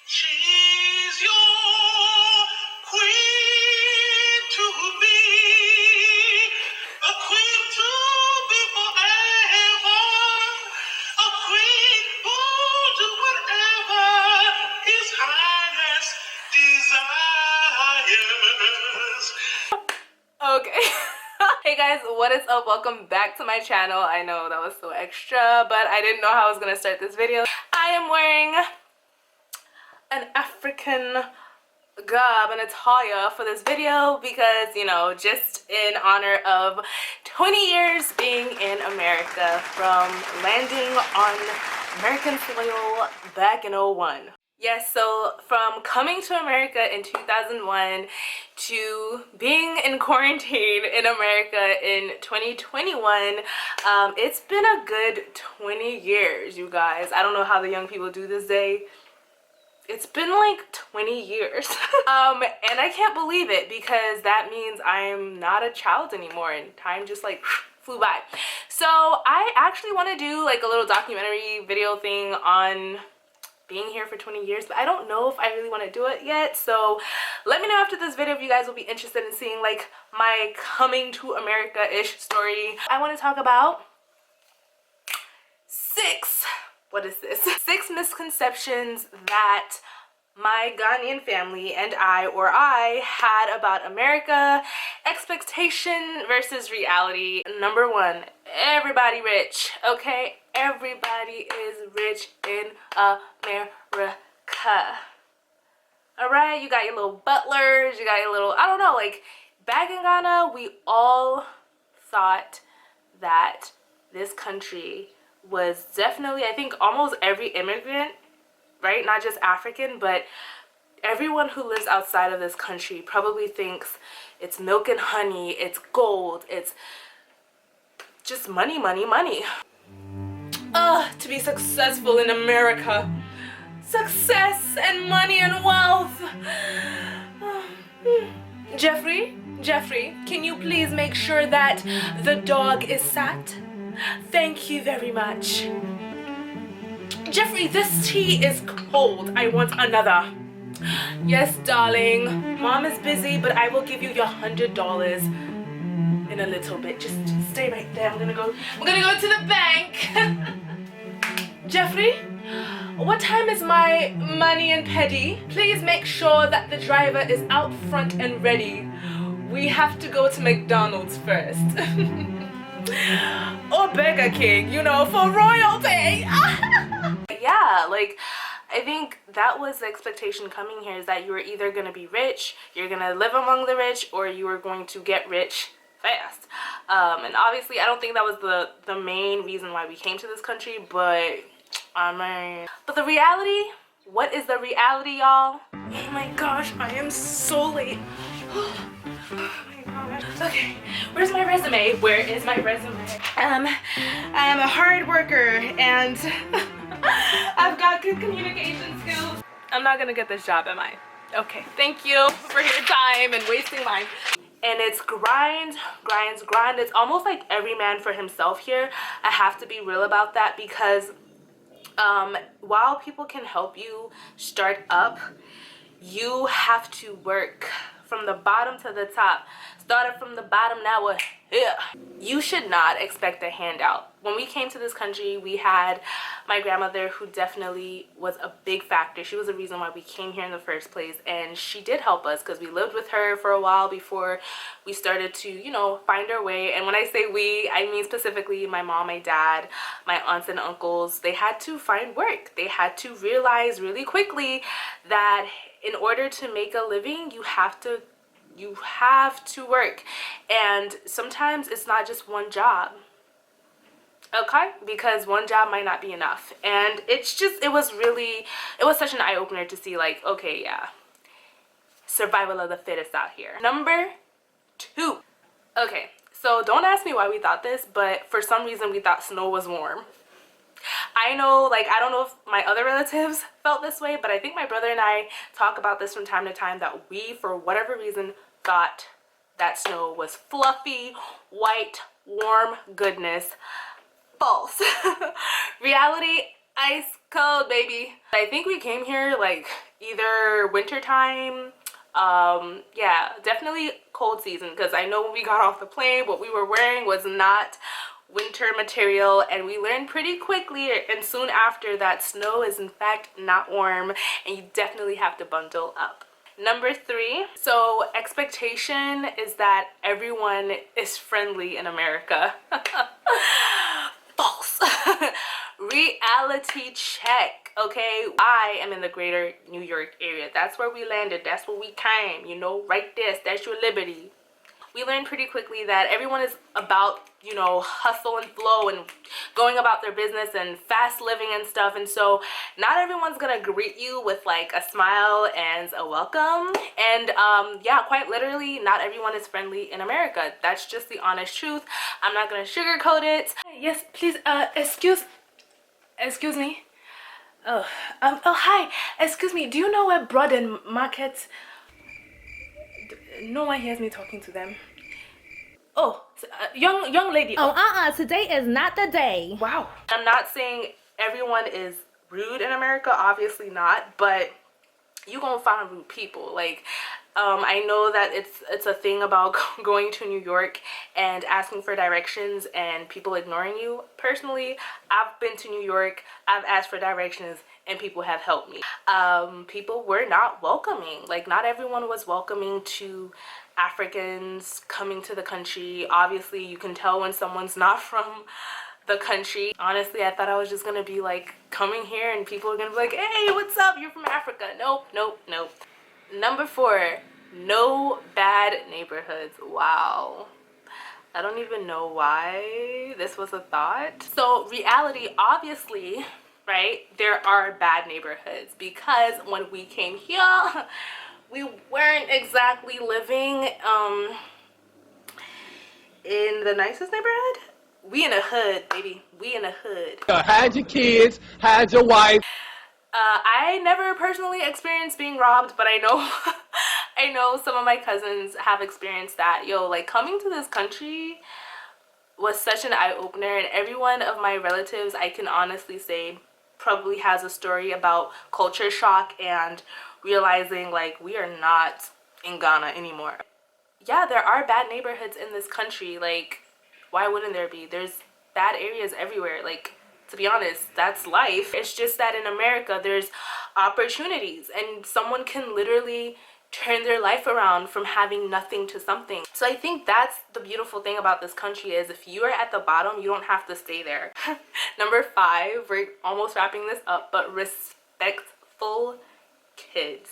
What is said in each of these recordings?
She's your queen to be, a queen to be forever, a queen who'll do whatever his highness desires. Okay. Hey guys, what is up? Welcome back to my channel. I know that was so extra, but I didn't know how I was gonna start this video. I am wearing an African garb and attire for this video because, you know, just in honor of 20 years being in America, from landing on American soil back in '01. Yes, so from coming to America in 2001 to being in quarantine in America in 2021, it's been a good 20 years, you guys. I don't know how the young people do this day. It's been like 20 years. And I can't believe it because that means I'm not a child anymore and time just like flew by. So I actually want to do like a little documentary video thing on being here for 20 years, but I don't know if I really want to do it yet. So let me know after this video if you guys will be interested in seeing like my coming to America-ish story. I want to talk about six misconceptions that my Ghanaian family and I had about America. Expectation versus reality. Number one, everybody rich, okay? Everybody is rich in America. All right, you got your little butlers, you got your little, I don't know, like back in Ghana, we all thought that this country was definitely, I think almost every immigrant, right? Not just African, but everyone who lives outside of this country probably thinks it's milk and honey, it's gold, it's just money, money, money. To be successful in America. Success and money and wealth. Jeffrey, can you please make sure that the dog is sat? Thank you very much. Jeffrey, this tea is cold. I want another. Yes, darling. Mom is busy, but I will give you your $100 in a little bit. Just stay right there. I'm gonna go to the bank. Jeffrey, what time is my mani and pedi? Please make sure that the driver is out front and ready. We have to go to McDonald's first. Or Burger King, you know, for royalty. Yeah, like I think that was the expectation coming here, is that you were either going to be rich, you're going to live among the rich, or you were going to get rich fast. And obviously I don't think that was the main reason why we came to this country, but but the reality, what is the reality, y'all? Oh my gosh, I am so late. Oh my gosh. Okay, where's my resume? Where is my resume? I am a hard worker and I've got good communication skills. I'm not gonna get this job, am I? Okay, thank you for your time and wasting mine. And it's grind. It's almost like every man for himself here. I have to be real about that because while people can help you start up, you have to work from the bottom to the top. Started from the bottom, now we're here. You should not expect a handout. When we came to this country, we had my grandmother, who definitely was a big factor. She was the reason why we came here in the first place, and she did help us because we lived with her for a while before we started to, you know, find our way. And when I say we, I mean specifically my mom, my dad, my aunts and uncles. They had to find work. They had to realize really quickly that in order to make a living, you have to work. And sometimes it's not just one job, okay? Because one job might not be enough. And it was such an eye-opener to see, like, okay, yeah, survival of the fittest out here. Number two. Okay, so don't ask me why we thought this, but for some reason we thought snow was warm. I know, like, I don't know if my other relatives felt this way, but I think my brother and I talk about this from time to time, that we, for whatever reason, thought that snow was fluffy, white, warm goodness. False. Reality, ice Cold, baby. I think we came here like either winter time. Yeah, definitely cold season, because I know when we got off the plane, what we were wearing was not winter material, and we learned pretty quickly and soon after that snow is in fact not warm, and you definitely have to bundle up. Number 3, so expectation is that everyone is friendly in America. False. Reality check. Okay, I am in the greater New York area. That's where we landed. That's where we came, you know, right there, Statue of Liberty. We learned pretty quickly that everyone is about, you know, hustle and flow and going about their business and fast living and stuff. And so not everyone's gonna greet you with like a smile and a welcome. And yeah, quite literally, not everyone is friendly in America. That's just the honest truth. I'm not gonna sugarcoat it. Yes, please, excuse me. Oh, hi. Excuse me. Do you know where Broad and Market? No one hears me talking to them. Oh, young lady. Oh, today is not the day. Wow. I'm not saying everyone is rude in America, obviously not, but you gonna find rude people. Like, I know that it's a thing about going to New York and asking for directions and people ignoring you. Personally, I've been to New York, I've asked for directions, and people have helped me. People were not welcoming. Like, not everyone was welcoming to Africans coming to the country. Obviously, you can tell when someone's not from the country. Honestly, I thought I was just gonna be like coming here and people are gonna be like, hey, what's up, you're from Africa. Nope, nope, nope. Number 4, no bad neighborhoods. Wow, I don't even know why this was a thought. So reality, obviously, right, there are bad neighborhoods, because when we came here, we weren't exactly living in the nicest neighborhood. We in a hood, baby. We in a hood. Hide your kids, hide your wife. I never personally experienced being robbed, but I know I know some of my cousins have experienced that. Yo, like, coming to this country was such an eye-opener, and every one of my relatives, I can honestly say, probably has a story about culture shock and realizing like we are not in Ghana anymore. Yeah, there are bad neighborhoods in this country. Like, why wouldn't there be? There's bad areas everywhere. Like, to be honest, that's life. It's just that in America, there's opportunities, and someone can literally turn their life around from having nothing to something. So I think that's the beautiful thing about this country, is if you are at the bottom, you don't have to stay there. Number 5, we're almost wrapping this up, but respectful kids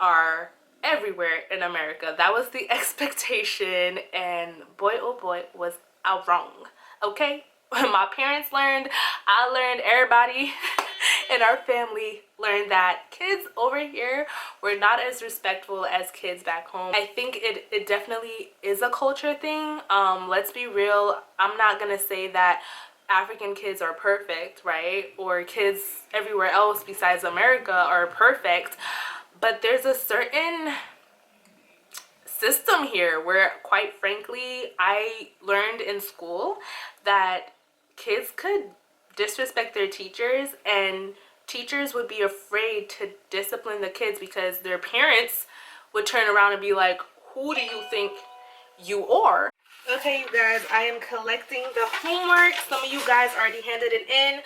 are everywhere in America. That was the expectation, and boy oh boy was I wrong. Okay, my parents learned, I learned, everybody in our family learned that kids over here were not as respectful as kids back home. I think it definitely is a culture thing. Let's be real, I'm not gonna say that African kids are perfect, right? Or kids everywhere else besides America are perfect. But there's a certain system here where, quite frankly, I learned in school that kids could disrespect their teachers, and teachers would be afraid to discipline the kids because their parents would turn around and be like, who do you think you are? Okay, you guys, I am collecting the homework. Some of you guys already handed it in.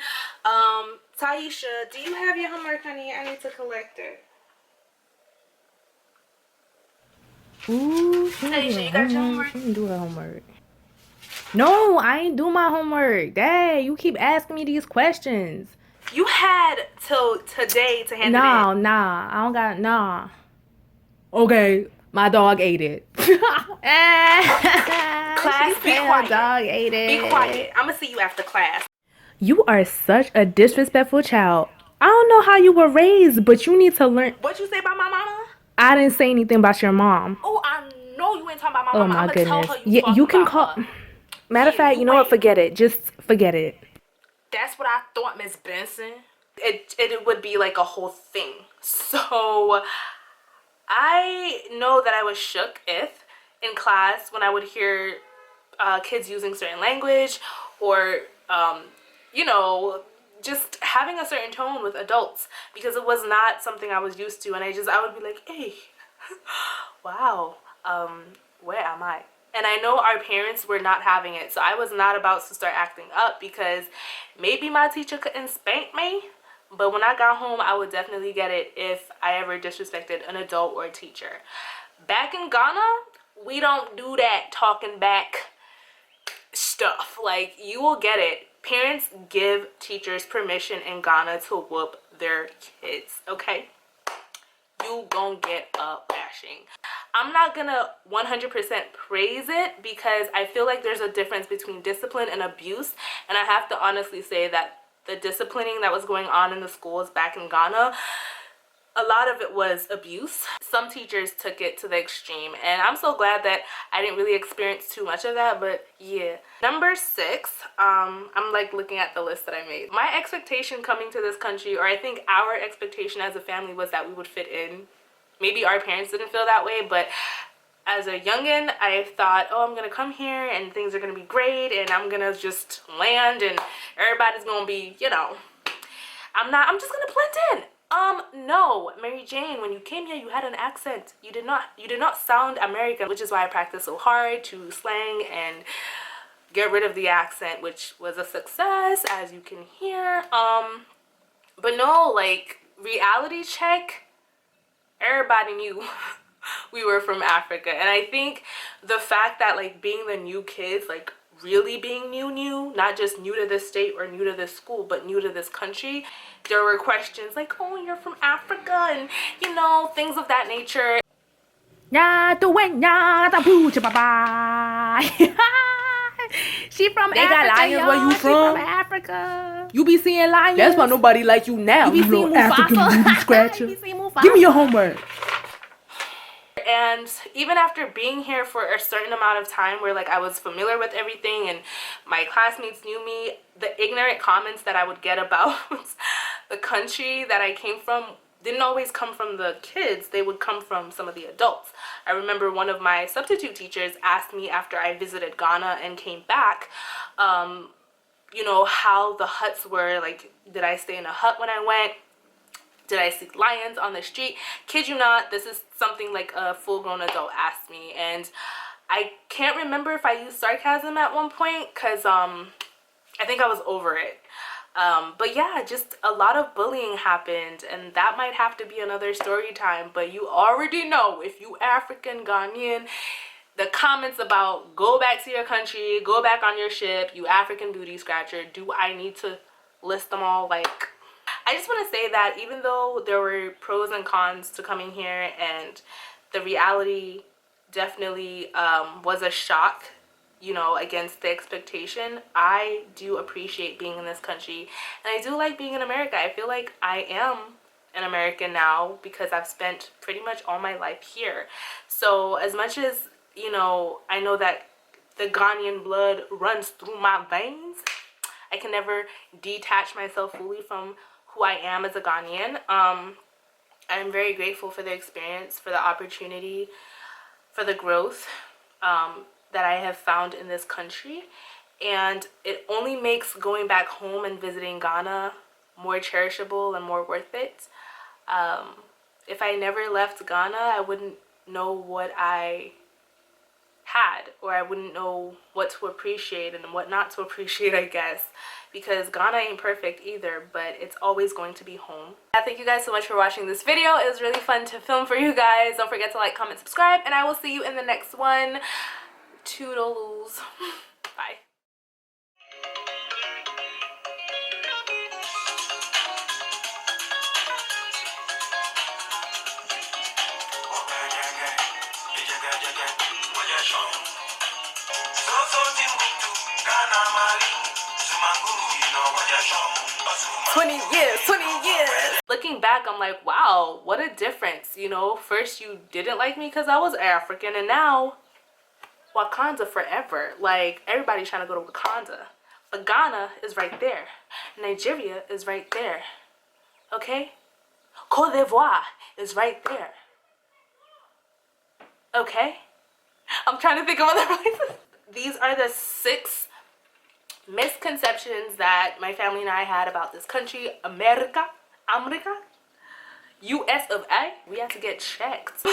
Taisha, do you have your homework, honey? I need to collect it. Ooh, she Taisha, you got your homework? She didn't do her homework. No, I ain't do my homework. Dang, you keep asking me these questions. You had till today to hand it in. Nah, I don't got, nah. Okay, my dog ate it. Class, be quiet. Dog ate it. Be quiet. I'm gonna see you after class. You are such a disrespectful child. I don't know how you were raised, but you need to learn. What you say about my mama? I didn't say anything about your mom. Oh, I know you ain't talking about my Oh mama. my I'm goodness. gonna tell her Yeah, you can call. Her. Matter of fact, you know what? Forget it. Just forget it. That's what I thought, Miss Benson. It would be like a whole thing. So I know that I was shook if in class when I would hear kids using certain language or you know, just having a certain tone with adults, because it was not something I was used to. And I would be like, hey, wow, where am I? And I know our parents were not having it, so I was not about to start acting up, because maybe my teacher couldn't spank me, but when I got home, I would definitely get it if I ever disrespected an adult or a teacher. Back in Ghana, we don't do that talking back stuff. Like, you will get it. Parents give teachers permission in Ghana to whoop their kids, okay? You gon' get a bashing. I'm not gonna 100% praise it, because I feel like there's a difference between discipline and abuse, and I have to honestly say that the disciplining that was going on in the schools back in Ghana, a lot of it was abuse. Some teachers took it to the extreme, and I'm so glad that I didn't really experience too much of that, but yeah. Number 6, I'm like looking at the list that I made. My expectation coming to this country, or I think our expectation as a family, was that we would fit in. Maybe our parents didn't feel that way, but as a youngin', I thought, oh, I'm gonna come here and things are gonna be great, and I'm gonna just land and everybody's gonna be, you know, I'm just gonna blend in. No, Mary Jane, when you came here, you had an accent. You did not sound American, which is why I practiced so hard to slang and get rid of the accent, which was a success, as you can hear. But no, like, reality check, everybody knew we were from Africa. And I think the fact that, like, being the new kids, like, really being new, not just new to this state or new to this school, but new to this country, there were questions like, oh, you're from Africa, and, you know, things of that nature. She from They Africa, got lions y'all. where you She from? Africa. You be seeing lions? That's why nobody like you now. You be seeing little African Mufasa? booty scratcher. You be seeing Mufasa? Give me your homework. And even after being here for a certain amount of time, where like I was familiar with everything and my classmates knew me, the ignorant comments that I would get about the country that I came from didn't always come from the kids. They would come from some of the adults. I remember one of my substitute teachers asked me after I visited Ghana and came back, you know, how the huts were. Like, did I stay in a hut when I went? Did I see lions on the street? Kid you not, this is something like a full-grown adult asked me, and I can't remember if I used sarcasm at one point, because I think I was over it. But yeah, just a lot of bullying happened, and that might have to be another story time. But you already know, if you African Ghanaian, the comments about go back to your country, go back on your ship, you African booty scratcher, do I need to list them all? Like, I just want to say that even though there were pros and cons to coming here, and the reality definitely was a shock, you know, against the expectation, I do appreciate being in this country, and I do like being in America. I feel like I am an American now because I've spent pretty much all my life here. So as much as, you know, I know that the Ghanaian blood runs through my veins, I can never detach myself fully from who I am as a Ghanaian. I'm very grateful for the experience, for the opportunity, for the growth that I have found in this country, and it only makes going back home and visiting Ghana more cherishable and more worth it. If I never left Ghana, I wouldn't know what I had, or I wouldn't know what to appreciate and what not to appreciate, I guess, because Ghana ain't perfect either, but it's always going to be home. Thank you guys so much for watching this video. It was really fun to film for you guys. Don't forget to like, comment, subscribe, and I will see you in the next one. Toodaloos. Bye. Looking back, I'm like, wow, what a difference. You know, first you didn't like me because I was African, and now Wakanda forever. Like, everybody's trying to go to Wakanda, but Ghana is right there. Nigeria is right there. Okay? Côte d'Ivoire is right there. Okay? I'm trying to think of other places. These are the 6 misconceptions that my family and I had about this country, America, US of A. We had to get checked.